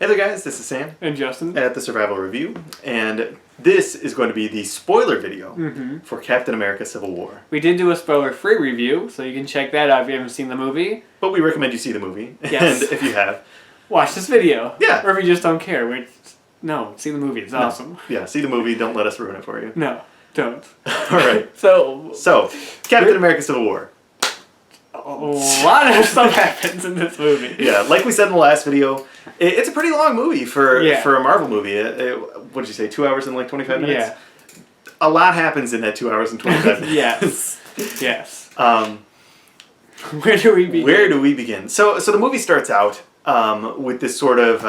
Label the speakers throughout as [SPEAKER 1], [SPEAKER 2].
[SPEAKER 1] Hey there guys, this is Sam
[SPEAKER 2] and Justin
[SPEAKER 1] at the Survival Review, and this is going to be the spoiler video for Captain America Civil War.
[SPEAKER 2] We did do a spoiler-free review, so you can check that out if you haven't seen the movie.
[SPEAKER 1] But we recommend you see the movie,
[SPEAKER 2] Yes.
[SPEAKER 1] and if you have,
[SPEAKER 2] watch this video.
[SPEAKER 1] Yeah.
[SPEAKER 2] Or if you just don't care, no, see the movie, it's awesome.
[SPEAKER 1] Yeah, see the movie, don't let us ruin it for you.
[SPEAKER 2] No, don't.
[SPEAKER 1] Alright, so Captain America Civil War.
[SPEAKER 2] A lot of stuff happens in this movie.
[SPEAKER 1] Yeah, like we said in the last video, it's a pretty long movie for a Marvel movie. What did you say, 2 hours and like 25 minutes?
[SPEAKER 2] Yeah.
[SPEAKER 1] A lot happens in that 2 hours and 25 minutes.
[SPEAKER 2] Yes. Where do we begin?
[SPEAKER 1] Where do we begin? So the movie starts out with this sort of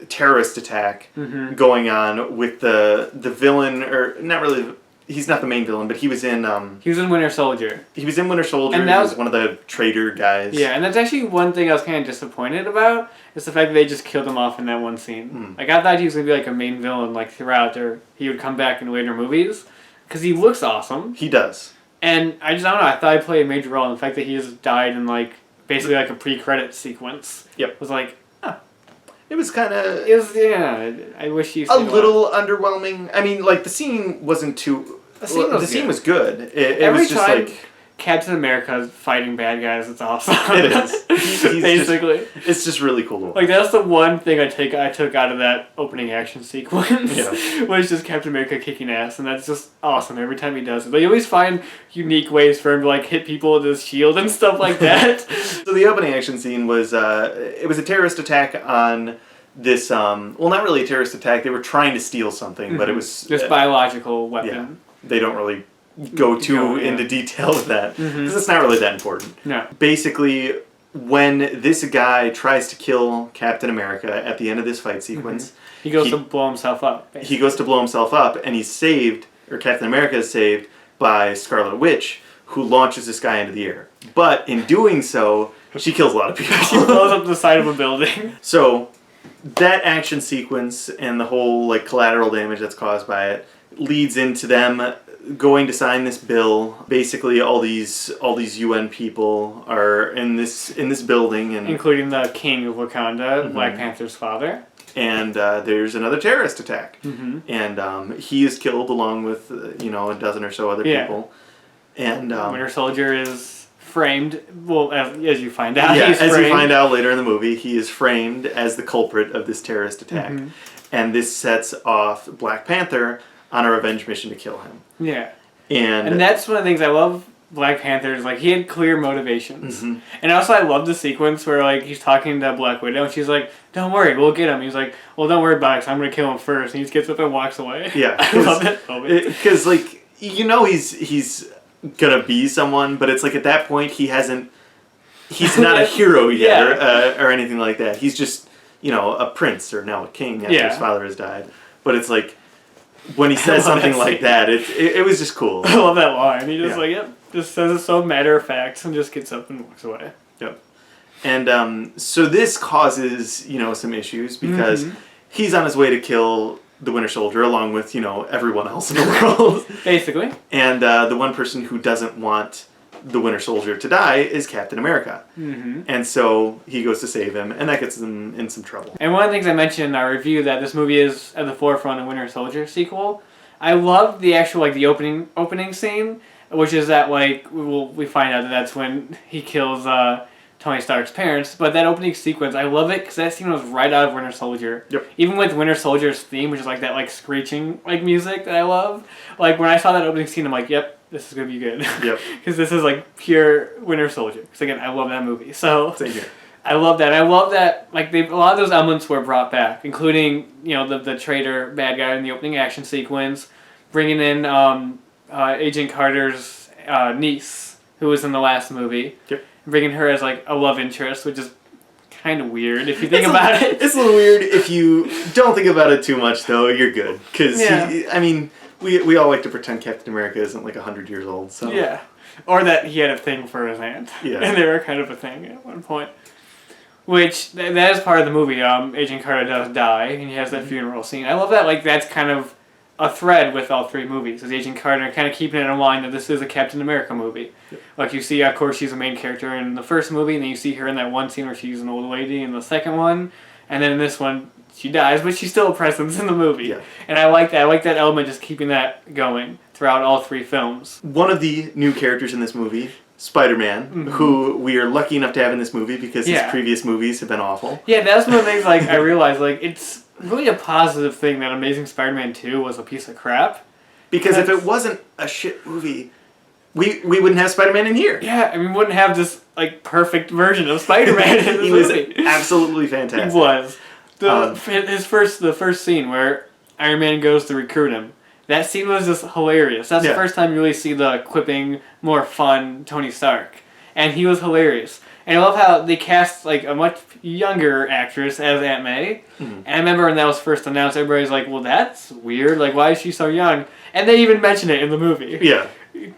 [SPEAKER 1] terrorist attack going on with the villain, or not really. He's not the main villain, but he was in
[SPEAKER 2] Winter Soldier.
[SPEAKER 1] He was in Winter Soldier.
[SPEAKER 2] And
[SPEAKER 1] he was one of the traitor guys.
[SPEAKER 2] Yeah, and that's actually one thing I was kind of disappointed about, is the fact that they just killed him off in that one scene. Like, I thought he was going to be like a main villain like throughout, or he would come back in later movies, because he looks awesome.
[SPEAKER 1] He does.
[SPEAKER 2] And I don't know, I thought he'd play a major role in the fact that he just died in like basically like a pre-credit sequence.
[SPEAKER 1] Yep.
[SPEAKER 2] Was like,
[SPEAKER 1] it was kind of...
[SPEAKER 2] It was, yeah, I wish he...
[SPEAKER 1] A little underwhelming. I mean, like, the scene wasn't too... The scene was good. It was just
[SPEAKER 2] time
[SPEAKER 1] like...
[SPEAKER 2] Captain America is fighting bad guys, it's awesome.
[SPEAKER 1] It is. He's
[SPEAKER 2] basically.
[SPEAKER 1] It's just really cool to watch.
[SPEAKER 2] Like, that's the one thing I took out of that opening action sequence.
[SPEAKER 1] Yeah.
[SPEAKER 2] Was just Captain America kicking ass, and that's just awesome every time he does it. They always find unique ways for him to like hit people with his shield and stuff like that.
[SPEAKER 1] So the opening action scene was, it was a terrorist attack on this, well, not really a terrorist attack. They were trying to steal something, but it was...
[SPEAKER 2] this biological weapon.
[SPEAKER 1] Yeah. They don't really go into detail with that, because it's not really that important.
[SPEAKER 2] No.
[SPEAKER 1] Basically, when this guy tries to kill Captain America at the end of this fight sequence...
[SPEAKER 2] He goes to blow himself up. Basically.
[SPEAKER 1] He goes to blow himself up, and he's saved, or Captain America is saved, by Scarlet Witch, who launches this guy into the air. But in doing so, she kills a lot of people.
[SPEAKER 2] She blows up the side of a building.
[SPEAKER 1] So, that action sequence and the whole like collateral damage that's caused by it leads into them going to sign this bill. Basically, all these UN people are in this building, and
[SPEAKER 2] including the King of Wakanda, Black Panther's father.
[SPEAKER 1] And there's another terrorist attack, and he is killed along with a dozen or so other people. And
[SPEAKER 2] Winter Soldier is framed. Well, as you find out,
[SPEAKER 1] yeah,
[SPEAKER 2] he's framed.
[SPEAKER 1] As you find out later in the movie, he is framed as the culprit of this terrorist attack, and this sets off Black Panther on a revenge mission to kill him.
[SPEAKER 2] Yeah.
[SPEAKER 1] And
[SPEAKER 2] that's one of the things I love Black Panther is, like, he had clear motivations. And also I love the sequence where, like, he's talking to Black Widow and she's like, don't worry, we'll get him. He's like, well, don't worry about it, 'cause I'm going to kill him first. And he just gets up and walks away.
[SPEAKER 1] Yeah.
[SPEAKER 2] I love that moment.
[SPEAKER 1] Because, like, he's going to be someone, but it's like at that point he's not a hero yet or anything like that. He's just, a prince or now a king after his father has died. But it's like, when he says something like that, it was just cool.
[SPEAKER 2] I love that line. He just just says it so matter of fact and just gets up and walks away.
[SPEAKER 1] Yep. And so this causes, some issues because he's on his way to kill the Winter Soldier along with, everyone else in the world.
[SPEAKER 2] Basically.
[SPEAKER 1] And the one person who doesn't want the Winter Soldier to die is Captain America. And so he goes to save him, and that gets him in some trouble. And
[SPEAKER 2] one of the things I mentioned in our review that this movie is at the forefront of Winter Soldier sequel, I love the actual, the opening scene, which is that, we find out that that's when he kills Tony Stark's parents, but that opening sequence, I love it because that scene was right out of Winter Soldier.
[SPEAKER 1] Yep.
[SPEAKER 2] Even with Winter Soldier's theme, which is like that screeching music that I love. Like when I saw that opening scene, I'm like, yep, this is gonna be good.
[SPEAKER 1] Yep.
[SPEAKER 2] Because this is pure Winter Soldier. Because again, I love that movie. So
[SPEAKER 1] same here.
[SPEAKER 2] I love that. I love that a lot of those elements were brought back, including the traitor bad guy in the opening action sequence, bringing in Agent Carter's niece, who was in the last movie.
[SPEAKER 1] Yep.
[SPEAKER 2] Bringing her as a love interest, which is kind of weird if you think about it.
[SPEAKER 1] It's a little weird if you don't think about it too much, though. You're good because we all like to pretend Captain America isn't 100 years old. So
[SPEAKER 2] yeah, or that he had a thing for his aunt.
[SPEAKER 1] Yeah,
[SPEAKER 2] and they were kind of a thing at one point. Which that is part of the movie. Agent Carter does die, and he has that funeral scene. I love that. That's kind of a thread with all three movies. Is Agent Carter kind of keeping it in line that this is a Captain America movie. Yep. You see, of course, she's a main character in the first movie, and then you see her in that one scene where she's an old lady in the second one. And then in this one, she dies, but she's still a presence in the movie.
[SPEAKER 1] Yeah.
[SPEAKER 2] And I like that. I like that element, just keeping that going throughout all three films.
[SPEAKER 1] One of the new characters in this movie, Spider-Man, who we are lucky enough to have in this movie because his previous movies have been awful.
[SPEAKER 2] Yeah, that's one of the things like I realized like it's really a positive thing that Amazing Spider-Man 2 was a piece of crap.
[SPEAKER 1] Because if it wasn't a shit movie, we wouldn't have Spider-Man in here.
[SPEAKER 2] Yeah, I mean, we wouldn't have this like perfect version of Spider-Man in this
[SPEAKER 1] He
[SPEAKER 2] movie.
[SPEAKER 1] was absolutely fantastic.
[SPEAKER 2] He was. The first scene where Iron Man goes to recruit him. That scene was just hilarious. That's the first time you really see the quipping, more fun Tony Stark. And he was hilarious. And I love how they cast like a much younger actress as Aunt May. And I remember when that was first announced, everybody's like, well, that's weird. Like, why is she so young? And they even mention it in the movie.
[SPEAKER 1] Yeah.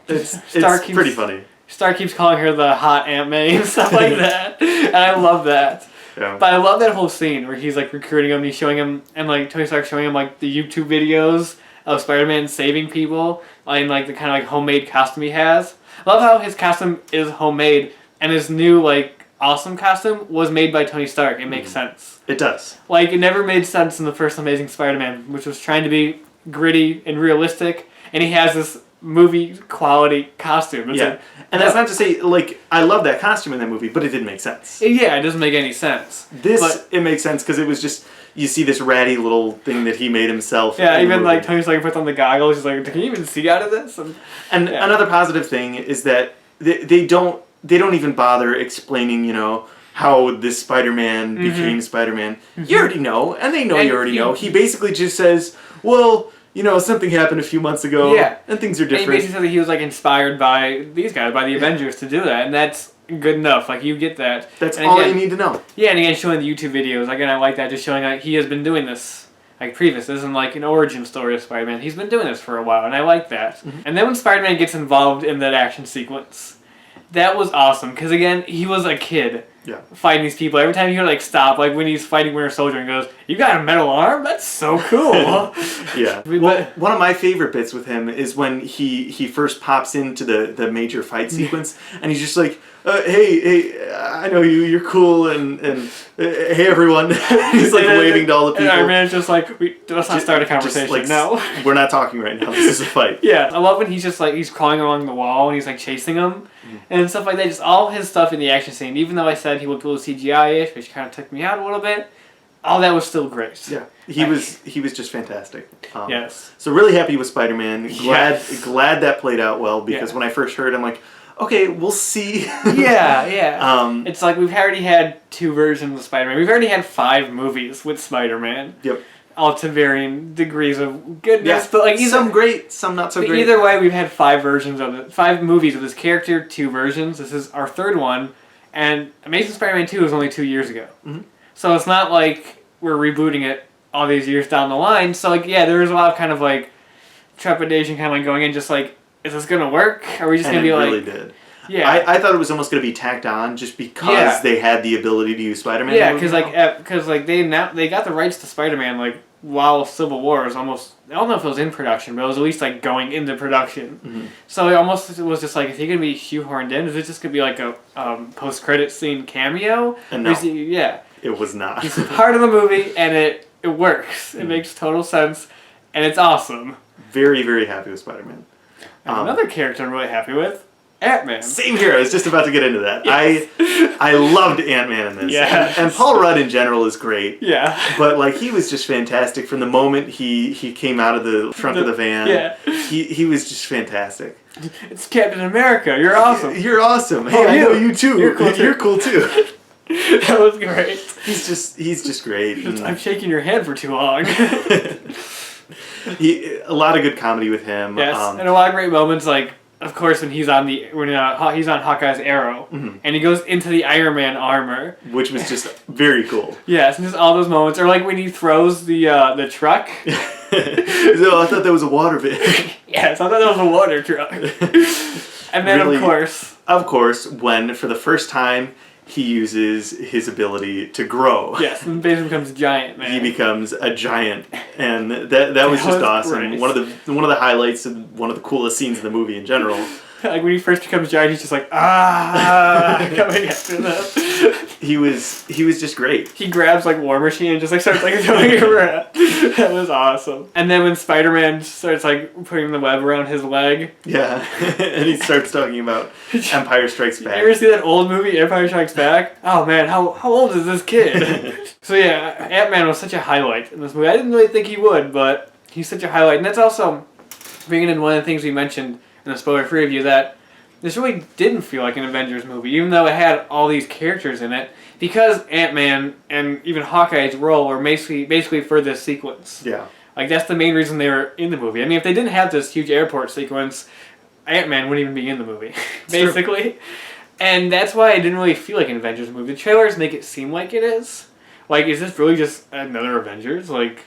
[SPEAKER 1] It's pretty funny.
[SPEAKER 2] Stark keeps calling her the hot Aunt May and stuff like that. And I love that.
[SPEAKER 1] Yeah.
[SPEAKER 2] But I love that whole scene where he's like recruiting him and he's showing him, and like Tony Stark showing him like the YouTube videos of Spider-Man saving people and like the kind of like homemade costume he has. I love how his costume is homemade and his new like awesome costume was made by Tony Stark. It makes sense.
[SPEAKER 1] It does.
[SPEAKER 2] Like it never made sense in the first Amazing Spider-Man, which was trying to be gritty and realistic, and he has this movie quality costume.
[SPEAKER 1] And that's not to say, like, I love that costume in that movie, but it didn't make sense.
[SPEAKER 2] Yeah, it doesn't make any sense.
[SPEAKER 1] It makes sense because it was just, you see this ratty little thing that he made himself.
[SPEAKER 2] Yeah, even like Tony Stark puts on the goggles, he's like, can you even see out of this? And
[SPEAKER 1] another positive thing is that they don't even bother explaining, how this Spider-Man became Spider-Man. You already know, and they know you already know. He basically just says, well, something happened a few months ago, and things are different.
[SPEAKER 2] And he basically said that he was like inspired by these guys, by the Avengers, to do that, and that's good enough. Like you get that.
[SPEAKER 1] That's all you need to know.
[SPEAKER 2] Yeah, and again, showing the YouTube videos, again, I like that, just showing like he has been doing this like previous. This isn't like an origin story of Spider-Man. He's been doing this for a while, and I like that. And then when Spider-Man gets involved in that action sequence, that was awesome because again, he was a kid.
[SPEAKER 1] Yeah.
[SPEAKER 2] Fighting these people. Every time he would like stop, like when he's fighting Winter Soldier and goes, "You got a metal arm? That's so cool."
[SPEAKER 1] Yeah. Well, one of my favorite bits with him is when he first pops into the major fight sequence, and he's just like, "Hey, I know you. You're cool, and hey everyone." He's like waving to all the people.
[SPEAKER 2] And Iron Man's just like, let's not start a conversation.
[SPEAKER 1] Like,
[SPEAKER 2] no,
[SPEAKER 1] we're not talking right now. This is a fight.
[SPEAKER 2] Yeah, I love when he's just like he's crawling along the wall and he's like chasing him and stuff like that. Just all his stuff in the action scene. Even though I said he looked a little CGI-ish, which kind of took me out a little bit, all that was still great.
[SPEAKER 1] Yeah, he was just fantastic.
[SPEAKER 2] Yes.
[SPEAKER 1] So really happy with Spider-Man. Glad that played out well because when I first heard, I'm like, okay, we'll see.
[SPEAKER 2] Yeah. It's like we've already had 2 versions of Spider-Man. We've already had 5 movies with Spider-Man.
[SPEAKER 1] Yep.
[SPEAKER 2] All to varying degrees of goodness, but like
[SPEAKER 1] some great, some not so great.
[SPEAKER 2] Either way, we've had 5 versions of it, 5 movies of this character, 2 versions. This is our 3rd one, and Amazing Spider-Man 2 was only 2 years ago. So it's not like we're rebooting it all these years down the line. So like, yeah, there was a lot of kind of like trepidation, kind of like going in, just like, is this gonna work? Are we just gonna be like?
[SPEAKER 1] It really did.
[SPEAKER 2] Yeah.
[SPEAKER 1] I thought it was almost gonna be tacked on just because they had the ability to use Spider-Man.
[SPEAKER 2] Yeah, because they got the rights to Spider-Man like while Civil War was almost, I don't know if it was in production, but it was at least like going into production. So it almost was just like, is he gonna be shoehorned in? Is it just gonna be like a post-credit scene cameo?
[SPEAKER 1] And no,
[SPEAKER 2] it
[SPEAKER 1] was not.
[SPEAKER 2] He's part of the movie, and it works. It makes total sense, and it's awesome.
[SPEAKER 1] Very, very happy with Spider-Man.
[SPEAKER 2] Another character I'm really happy with, Ant-Man.
[SPEAKER 1] Same here. I was just about to get into that.
[SPEAKER 2] Yes.
[SPEAKER 1] I loved Ant-Man in this.
[SPEAKER 2] Yeah.
[SPEAKER 1] And Paul Rudd in general is great.
[SPEAKER 2] Yeah.
[SPEAKER 1] But like he was just fantastic from the moment he came out of the trunk of the van.
[SPEAKER 2] Yeah.
[SPEAKER 1] He was just fantastic.
[SPEAKER 2] It's Captain America. You're awesome.
[SPEAKER 1] You're awesome. Hey, I know you too. You're cool too.
[SPEAKER 2] That was great.
[SPEAKER 1] He's just great.
[SPEAKER 2] I'm shaking your hand for too long.
[SPEAKER 1] A lot of good comedy with him.
[SPEAKER 2] Yes, and a lot of great moments. Like, of course, when he's on he's on Hawkeye's arrow, and he goes into the Iron Man armor,
[SPEAKER 1] which was just very cool.
[SPEAKER 2] Yes, and just all those moments, or like when he throws the truck.
[SPEAKER 1] So I thought that was a water van.
[SPEAKER 2] Yes, I thought that was a water truck. And then really,
[SPEAKER 1] of course, when for the first time he uses his ability to grow.
[SPEAKER 2] Yes, and basically becomes giant, man.
[SPEAKER 1] He becomes a giant, and that was just awesome. Great. One of the highlights and one of the coolest scenes in the movie in general.
[SPEAKER 2] Like when he first becomes giant, he's just like coming after them.
[SPEAKER 1] He was just great.
[SPEAKER 2] He grabs like War Machine and just like starts like throwing it around. That was awesome. And then when Spider-Man starts like putting the web around his leg.
[SPEAKER 1] Yeah, and he starts talking about Empire Strikes Back.
[SPEAKER 2] You ever see that old movie Empire Strikes Back? Oh man, how old is this kid? So yeah, Ant-Man was such a highlight in this movie. I didn't really think he would, but he's such a highlight. And that's also bringing in one of the things we mentioned in the spoiler-free review, that this really didn't feel like an Avengers movie, even though it had all these characters in it, because Ant-Man and even Hawkeye's role were basically for this sequence.
[SPEAKER 1] Yeah.
[SPEAKER 2] Like, that's the main reason they were in the movie. I mean, if they didn't have this huge airport sequence, Ant-Man wouldn't even be in the movie, basically. True. And that's why it didn't really feel like an Avengers movie. The trailers make it seem like it is. Like, is this really just another Avengers? Like,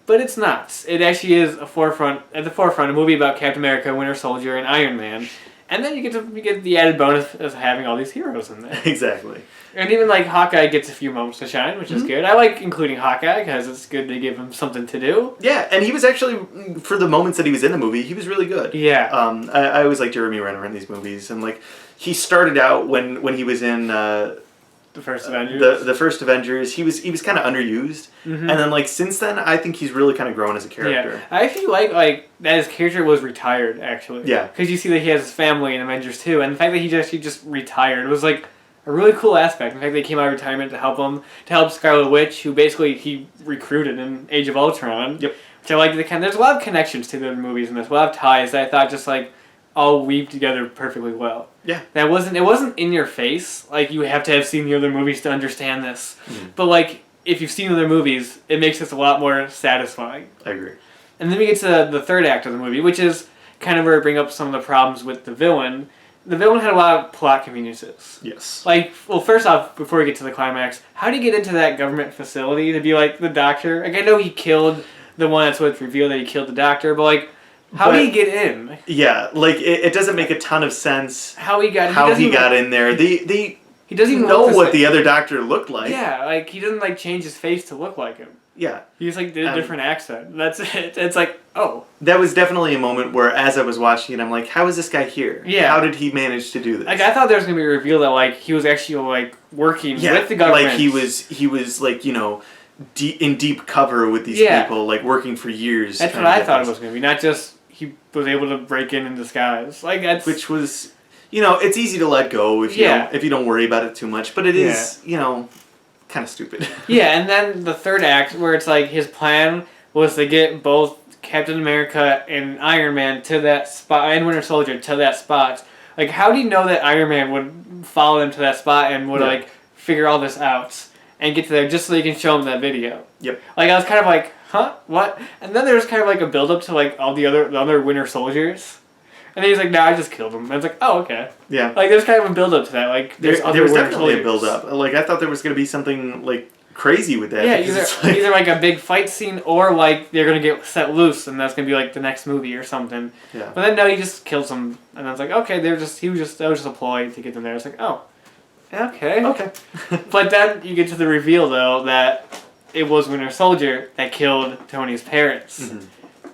[SPEAKER 2] but it's not. It actually is at the forefront, a movie about Captain America, Winter Soldier, and Iron Man. And then you get the added bonus of having all these heroes in there.
[SPEAKER 1] Exactly.
[SPEAKER 2] And even like Hawkeye gets a few moments to shine, which is good. I like including Hawkeye because it's good to give him something to do.
[SPEAKER 1] Yeah, and he was actually, for the moments that he was in the movie, he was really good.
[SPEAKER 2] Yeah.
[SPEAKER 1] I always like Jeremy Renner in these movies, and like he started out when he was in
[SPEAKER 2] the first Avengers.
[SPEAKER 1] The first Avengers, he was kind of underused, and then like since then, I think he's really kind of grown as a character.
[SPEAKER 2] Yeah, I actually like that his character was retired actually.
[SPEAKER 1] Yeah,
[SPEAKER 2] because you see that he has his family in Avengers 2, and the fact that he just retired was like a really cool aspect. In fact, they came out of retirement to help Scarlet Witch, who basically he recruited in Age of Ultron.
[SPEAKER 1] Yep.
[SPEAKER 2] Which I like. There's a lot of connections to the other movies in this. A lot of ties that I thought just like all weave together perfectly well.
[SPEAKER 1] Yeah.
[SPEAKER 2] It wasn't in your face. Like, you have to have seen the other movies to understand this. But like, if you've seen other movies, it makes this a lot more satisfying.
[SPEAKER 1] I agree.
[SPEAKER 2] And then we get to the third act of the movie, which is kind of where we bring up some of the problems with the villain. The villain had a lot of plot conveniences.
[SPEAKER 1] Yes.
[SPEAKER 2] Like, well, first off, before we get to the climax, how do you get into that government facility to be like the doctor? Like, I know he killed the one that's what's revealed that he killed the doctor, but like, how did he get in?
[SPEAKER 1] Yeah, like it doesn't make a ton of sense
[SPEAKER 2] how he got
[SPEAKER 1] in there. He
[SPEAKER 2] doesn't even
[SPEAKER 1] know what the other doctor looked like.
[SPEAKER 2] Yeah, like he doesn't like change his face to look like him.
[SPEAKER 1] Yeah.
[SPEAKER 2] He just like did a different accent. That's it. It's like, oh.
[SPEAKER 1] That was definitely a moment where as I was watching it, I'm like, how is this guy here?
[SPEAKER 2] Yeah.
[SPEAKER 1] How did he manage to do this?
[SPEAKER 2] Like, I thought there was gonna be a reveal that like he was actually like working with the government.
[SPEAKER 1] Like he was like, you know, in deep cover with these people, like working for years.
[SPEAKER 2] That's what I thought it was gonna be, not just he was able to break in disguise. Like, that's...
[SPEAKER 1] Which was, you know, it's easy to let go if you don't worry about it too much, but it is, you know, kind of stupid.
[SPEAKER 2] Yeah, and then the third act where it's like his plan was to get both Captain America and Iron Man to that spot, and Winter Soldier to that spot. Like, how do you know that Iron Man would follow him to that spot and would like figure all this out and get to there just so you can show him that video?
[SPEAKER 1] Yep.
[SPEAKER 2] Like, I was kind of like, huh? What? And then there was kind of like a build up to like all the other Winter Soldiers. And then he's like, nah, I just killed him. And it's like, oh, okay.
[SPEAKER 1] Yeah.
[SPEAKER 2] Like, there's kind of a build up to that. Like,
[SPEAKER 1] there was definitely a build up. Like, I thought there was going to be something like crazy with that.
[SPEAKER 2] Yeah, either like a big fight scene or like they're going to get set loose and that's going to be like the next movie or something.
[SPEAKER 1] Yeah.
[SPEAKER 2] But then no, he just kills them. And I was like, okay, that was just a ploy to get them there. It's like, oh, okay.
[SPEAKER 1] Okay.
[SPEAKER 2] But then you get to the reveal though that it was Winter Soldier that killed Tony's parents. Mm-hmm.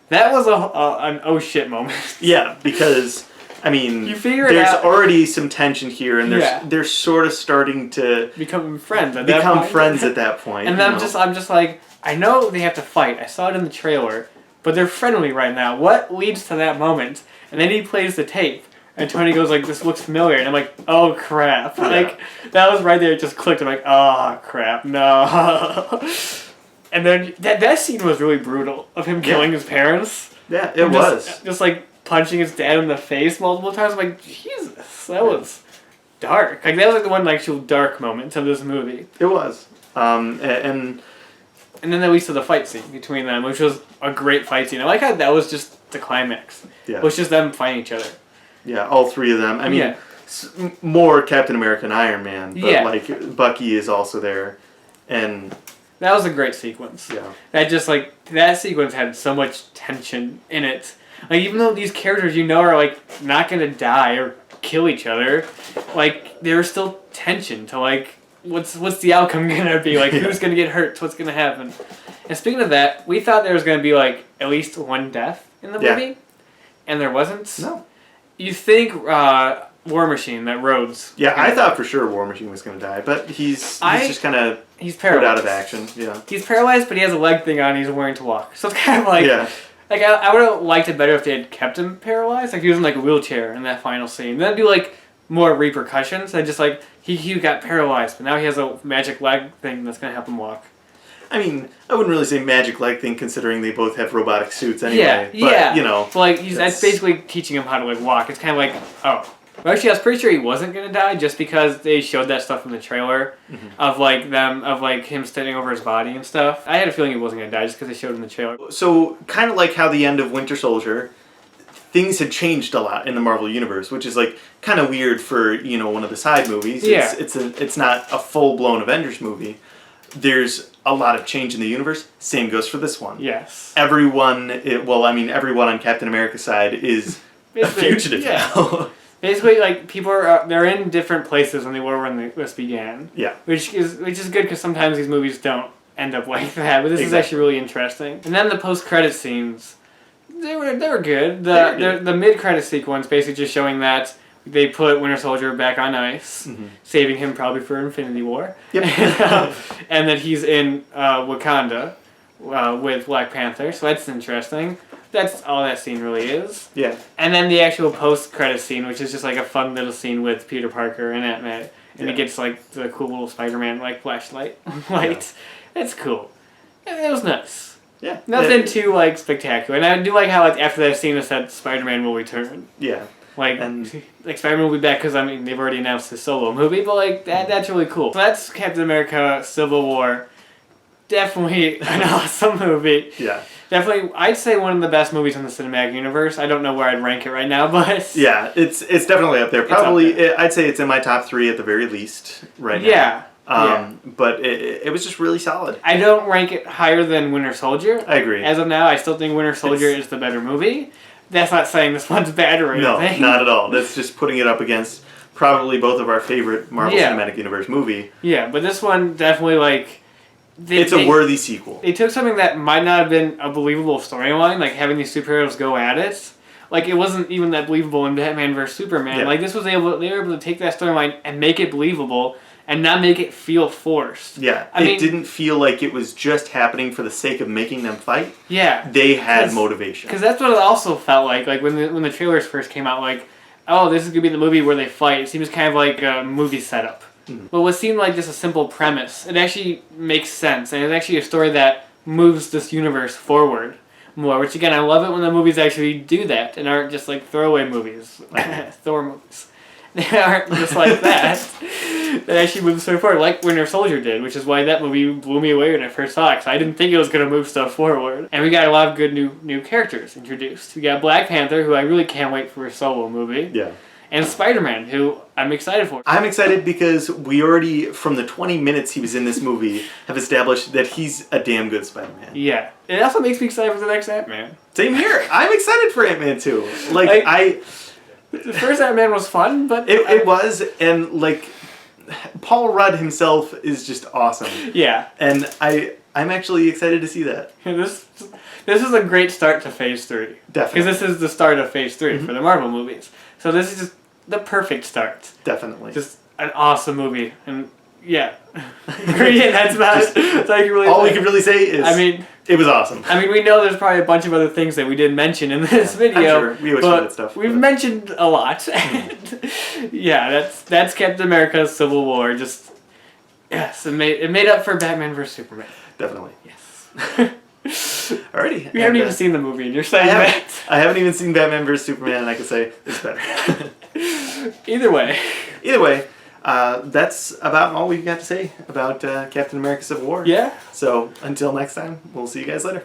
[SPEAKER 2] That was an oh shit moment.
[SPEAKER 1] Yeah, because I mean,
[SPEAKER 2] there's
[SPEAKER 1] already some tension here, and they're sort of starting to
[SPEAKER 2] become friends. At
[SPEAKER 1] that point.
[SPEAKER 2] And then I'm just like, I know they have to fight. I saw it in the trailer, but they're friendly right now. What leads to that moment? And then he plays the tape, and Tony goes like, "This looks familiar," and I'm like, "Oh crap!" Yeah. Like that was right there. It just clicked. I'm like, "Oh crap, no." And then that scene was really brutal of him killing his parents.
[SPEAKER 1] Yeah, it was.
[SPEAKER 2] Just like punching his dad in the face multiple times. I'm like, Jesus, that was dark. Like that was like the one actual dark moment of this movie.
[SPEAKER 1] It was. And
[SPEAKER 2] then we saw the fight scene between them, which was a great fight scene. I like how that was just the climax.
[SPEAKER 1] Yeah.
[SPEAKER 2] It was just them fighting each other.
[SPEAKER 1] Yeah, all three of them. I mean, more Captain America and Iron Man, but like Bucky is also there, and
[SPEAKER 2] that was a great sequence.
[SPEAKER 1] Yeah.
[SPEAKER 2] That sequence had so much tension in it. Like, even though these characters you know are like not gonna die or kill each other, like there's still tension to like what's the outcome gonna be? Like who's gonna get hurt? What's gonna happen? And speaking of that, we thought there was gonna be like at least one death in the movie, and there wasn't.
[SPEAKER 1] No.
[SPEAKER 2] You think War Machine, that Rhodes.
[SPEAKER 1] Yeah, I thought for sure War Machine was going to die, but he's just kind of
[SPEAKER 2] he's
[SPEAKER 1] put
[SPEAKER 2] paralyzed.
[SPEAKER 1] out of action. Yeah,
[SPEAKER 2] He's paralyzed, but he has a leg thing on. He's wearing to walk, so it's kind of like
[SPEAKER 1] yeah.
[SPEAKER 2] I would have liked it better if they had kept him paralyzed, like he was in like a wheelchair in that final scene. That'd be like more repercussions than just like he got paralyzed, but now he has a magic leg thing that's gonna help him walk.
[SPEAKER 1] I mean, I wouldn't really say magic leg thing considering they both have robotic suits anyway. But, you know.
[SPEAKER 2] So like that's basically teaching him how to like walk. It's kind of like, oh. Well, actually, I was pretty sure he wasn't gonna die just because they showed that stuff in the trailer of like him standing over his body and stuff. I had a feeling he wasn't gonna die just because they showed it in the trailer.
[SPEAKER 1] So kind of like how the end of Winter Soldier, things had changed a lot in the Marvel universe, which is like kind of weird for one of the side movies.
[SPEAKER 2] Yeah.
[SPEAKER 1] It's not a full blown Avengers movie. There's a lot of change in the universe. Same goes for this one.
[SPEAKER 2] Yes.
[SPEAKER 1] Everyone on Captain America's side is a fugitive now.
[SPEAKER 2] Basically, like people they're in different places than they were when this began.
[SPEAKER 1] Yeah.
[SPEAKER 2] Which is good because sometimes these movies don't end up like that, but this is actually really interesting. And then the post-credit scenes, they were good. The mid-credit sequence basically just showing that they put Winter Soldier back on ice, saving him probably for Infinity War.
[SPEAKER 1] Yep.
[SPEAKER 2] And that he's in Wakanda with Black Panther, so that's interesting. That's all that scene really is.
[SPEAKER 1] Yeah.
[SPEAKER 2] And then the actual post-credit scene, which is just like a fun little scene with Peter Parker and Aunt May. And he gets like the cool little Spider-Man like flashlight light. Yeah. It's cool. It was nice.
[SPEAKER 1] Yeah.
[SPEAKER 2] Nothing too like spectacular. And I do like how like after that scene it said Spider-Man will return.
[SPEAKER 1] Yeah.
[SPEAKER 2] Like Spider-Man will be back because they've already announced his solo movie, but like that's really cool. So that's Captain America: Civil War. Definitely an awesome movie.
[SPEAKER 1] Yeah.
[SPEAKER 2] Definitely, I'd say one of the best movies in the cinematic universe. I don't know where I'd rank it right now, but
[SPEAKER 1] yeah, it's definitely up there. Probably, I'd say it's in my top 3 at the very least right now.
[SPEAKER 2] Yeah.
[SPEAKER 1] But it was just really solid.
[SPEAKER 2] I don't rank it higher than Winter Soldier.
[SPEAKER 1] I agree.
[SPEAKER 2] As of now, I still think Winter Soldier is the better movie. That's not saying this one's bad or anything.
[SPEAKER 1] No, not at all. That's just putting it up against probably both of our favorite Marvel Cinematic Universe movie.
[SPEAKER 2] Yeah, but this one definitely like.
[SPEAKER 1] It's a worthy sequel.
[SPEAKER 2] They took something that might not have been a believable storyline, like having these superheroes go at it. Like it wasn't even that believable in Batman vs Superman.
[SPEAKER 1] Yeah.
[SPEAKER 2] Like they were able to take that storyline and make it believable and not make it feel forced.
[SPEAKER 1] Yeah, I mean, didn't feel like it was just happening for the sake of making them fight.
[SPEAKER 2] Yeah,
[SPEAKER 1] they had motivation.
[SPEAKER 2] Because that's what it also felt like. Like when the trailers first came out, like, oh, this is gonna be the movie where they fight. It seems kind of like a movie setup. But what seemed like just a simple premise, it actually makes sense, and it's actually a story that moves this universe forward more. Which again, I love it when the movies actually do that and aren't just like throwaway movies, Thor movies. They aren't just like that. They actually move the story forward, like Winter Soldier did, which is why that movie blew me away when I first saw it. Because I didn't think it was going to move stuff forward. And we got a lot of good new characters introduced. We got Black Panther, who I really can't wait for a solo movie.
[SPEAKER 1] Yeah.
[SPEAKER 2] And Spider-Man, who I'm excited for.
[SPEAKER 1] I'm excited because we already, from the 20 minutes he was in this movie, have established that he's a damn good Spider-Man.
[SPEAKER 2] Yeah. It also makes me excited for the next Ant-Man.
[SPEAKER 1] Same here. I'm excited for Ant-Man too.
[SPEAKER 2] The first Ant-Man was fun, but...
[SPEAKER 1] It was, and like, Paul Rudd himself is just awesome.
[SPEAKER 2] Yeah.
[SPEAKER 1] And I'm actually excited to see that.
[SPEAKER 2] This is a great start to Phase 3.
[SPEAKER 1] Definitely.
[SPEAKER 2] Because this is the start of Phase 3 for the Marvel movies. So this is just the perfect start.
[SPEAKER 1] Definitely.
[SPEAKER 2] Just an awesome movie. And yeah. Yeah, that's about it. That's all
[SPEAKER 1] we can really say is it was awesome.
[SPEAKER 2] I mean, we know there's probably a bunch of other things that we didn't mention in this video.
[SPEAKER 1] I'm sure. We always forget stuff.
[SPEAKER 2] We've mentioned a lot. Yeah, that's Captain America's Civil War. Just, yes, it made up for Batman vs Superman.
[SPEAKER 1] Definitely.
[SPEAKER 2] Yes.
[SPEAKER 1] Alrighty.
[SPEAKER 2] You haven't even seen the movie and you're saying that.
[SPEAKER 1] I haven't even seen Batman vs Superman and I can say it's better.
[SPEAKER 2] Either way,
[SPEAKER 1] that's about all we've got to say about Captain America Civil War.
[SPEAKER 2] Yeah.
[SPEAKER 1] So until next time, we'll see you guys later.